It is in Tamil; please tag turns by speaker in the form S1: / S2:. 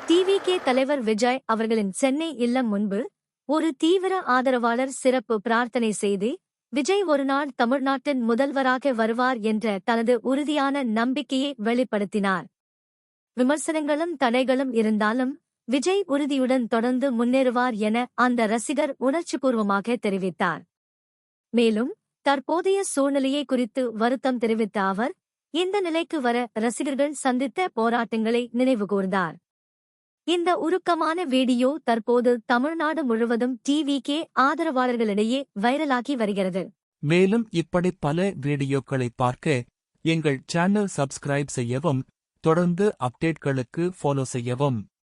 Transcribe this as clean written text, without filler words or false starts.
S1: டிவிகே தலைவர் விஜய் அவர்களின் சென்னை இல்லம் முன்பு ஒரு தீவிர ஆதரவாளர் சிறப்பு பிரார்த்தனை செய்து விஜய் ஒருநாள் தமிழ்நாட்டின் முதல்வராக வருவார் என்ற தனது உறுதியான நம்பிக்கையை வெளிப்படுத்தினார். விமர்சனங்களும் தடைகளும் இருந்தாலும் விஜய் உறுதியுடன் தொடர்ந்து முன்னேறுவார் என அந்த ரசிகர் உணர்ச்சிபூர்வமாக தெரிவித்தார். மேலும் தற்போதைய சூழ்நிலையை குறித்து வருத்தம் தெரிவித்த அவர், இந்த நிலைக்கு வர ரசிகர்கள் சந்தித்த போராட்டங்களை நினைவுகூர்ந்தார். இந்த உருக்கமான வீடியோ தற்போது தமிழ்நாடு முழுவதும் டிவிகே ஆதரவாளர்களிடையே வைரலாகி வருகிறது.
S2: மேலும் இப்படி பல வீடியோக்களை பார்க்க எங்கள் சேனல் சப்ஸ்கிரைப் செய்யவும், தொடர்ந்து அப்டேட்களுக்கு ஃபாலோ செய்யவும்.